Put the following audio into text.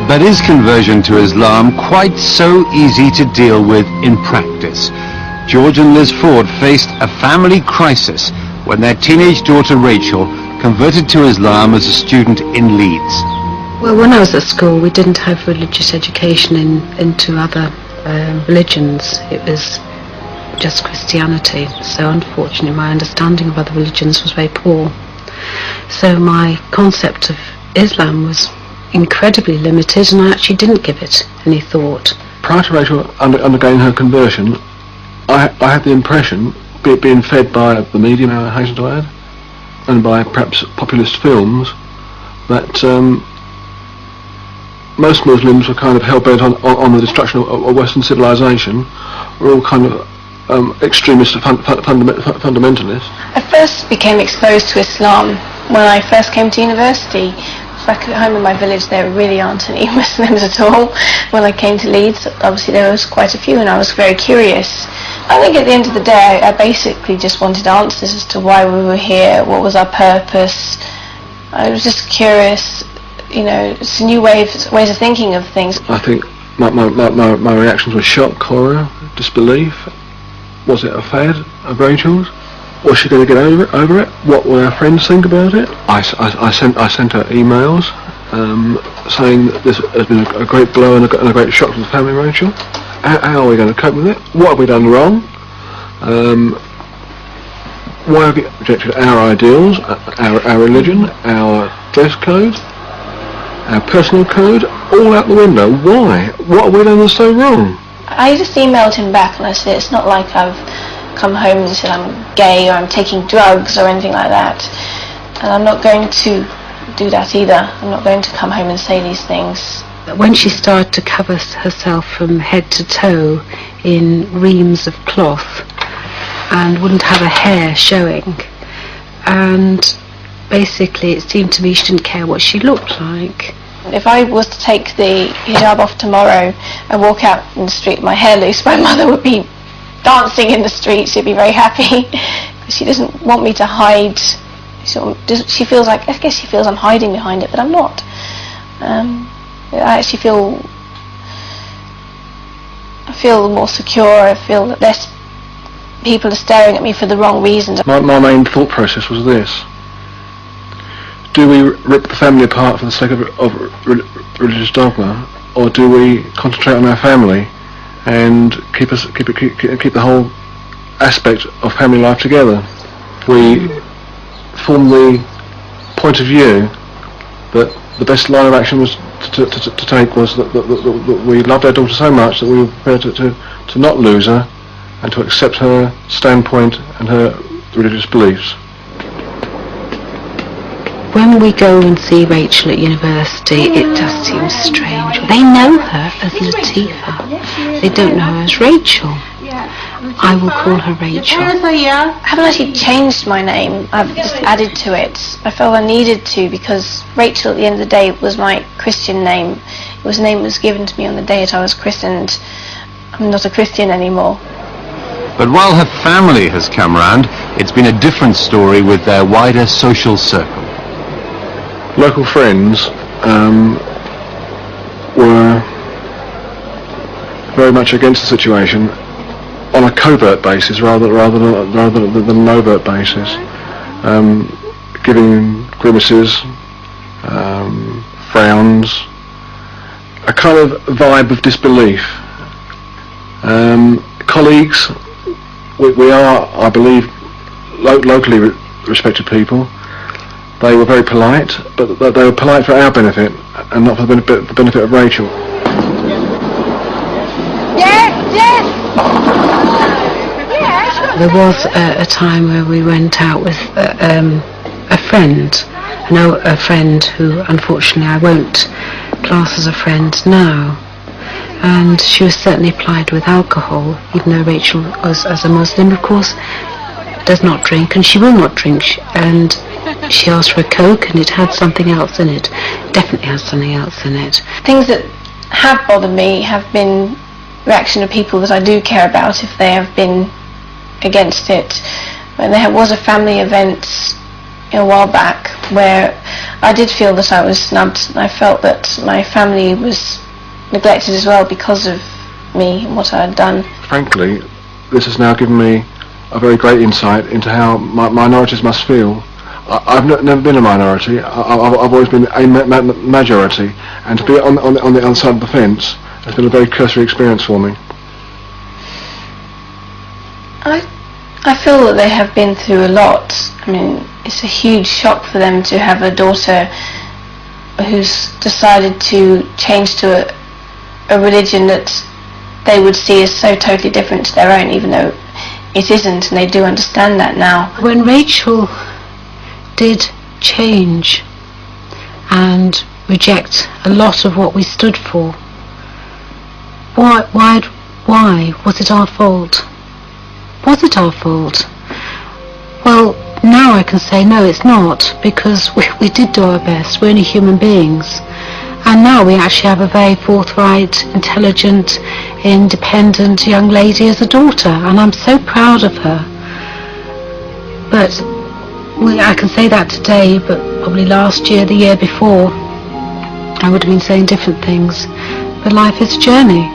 But is conversion to Islam quite so easy to deal with in practice? George and Liz Ford faced a family crisis when their teenage daughter Rachel converted to Islam as a student in Leeds. Well, when I was at school, we didn't have religious education into other religions. It was just Christianity. So unfortunately, my understanding of other religions was very poor. So my concept of Islam was incredibly limited, and I actually didn't give it any thought. Prior to Rachel undergoing her conversion, I had the impression, being fed by the media, I hasten to add, and by perhaps populist films, that most Muslims were kind of hell-bent on the destruction of Western civilization. We're all kind of extremist fundamentalists. I first became exposed to Islam when I first came to university. Back at home in my village there really aren't any Muslims at all. When I came to Leeds, obviously there was quite a few, and I was very curious. I think at the end of the day I basically just wanted answers as to why we were here, what was our purpose. I was just curious, you know, it's a new ways of thinking of things. I think my reactions were shock, horror, disbelief. Was it a fad of Rachel's? Was she going to get over it? What will our friends think about it? I sent her emails saying that this has been a great blow and a great shock to the family, Rachel. How are we going to cope with it? What have we done wrong? Why have you rejected our ideals, our religion, our dress code, our personal code, all out the window? Why? What have we done that's so wrong? I just emailed him back and I said, it's not like I've come home and said I'm gay or I'm taking drugs or anything like that, and I'm not going to do that either. I'm not going to come home and say these things. When she started to cover herself from head to toe in reams of cloth and wouldn't have her hair showing, and basically it seemed to me she didn't care what she looked like. If I was to take the hijab off tomorrow and walk out in the street with my hair loose, my mother would be dancing in the street. She'd be very happy. She doesn't want me to hide. She feels like, I guess she feels I'm hiding behind it, but I'm not. I actually feel more secure. I feel that less people are staring at me for the wrong reasons. My main thought process was this: do we rip the family apart for the sake of religious dogma, or do we concentrate on our family and keep the whole aspect of family life together? We formed the point of view that the best line of action was to take was that we loved our daughter so much that we were prepared to not lose her and to accept her standpoint and her religious beliefs. When we go and see Rachel at university, it does seem strange. They know her as Latifah. They don't know her as Rachel. I will call her Rachel. I haven't actually changed my name. I've just added to it. I felt I needed to, because Rachel at the end of the day was my Christian name. It was a name that was given to me on the day that I was christened. I'm not a Christian anymore. But while her family has come round, it's been a different story with their wider social circle. Local friends were very much against the situation on a covert basis rather than an overt basis, giving grimaces, frowns, a kind of vibe of disbelief. Colleagues, we are, I believe, locally respected people. They were very polite, but they were polite for our benefit and not for the benefit of Rachel. There was a time where we went out with a friend. I know a friend who, unfortunately, I won't class as a friend now. And she was certainly plied with alcohol, even though Rachel, as a Muslim, of course, does not drink, and she will not drink. And she asked for a Coke, and it had something else in it. It definitely has something else in it. Things that have bothered me have been reaction of people that I do care about if they have been against it. When there was a family event a while back where I did feel that I was snubbed. I felt that my family was neglected as well because of me and what I had done. Frankly, this has now given me a very great insight into how minorities must feel. I've never been a minority. I've always been a majority, and to be on the other side of the fence has been a very cursory experience for me. I feel that they have been through a lot. I mean, it's a huge shock for them to have a daughter who's decided to change to a religion that they would see as so totally different to their own, even though it isn't, and they do understand that now. When Rachel did change and reject a lot of what we stood for, why was it our fault? Was it our fault? Well, now I can say no, it's not, because we did do our best. We're only human beings. And now we actually have a very forthright, intelligent, independent young lady as a daughter, and I'm so proud of her. But I can say that today, but probably last year, the year before, I would have been saying different things. But life is a journey.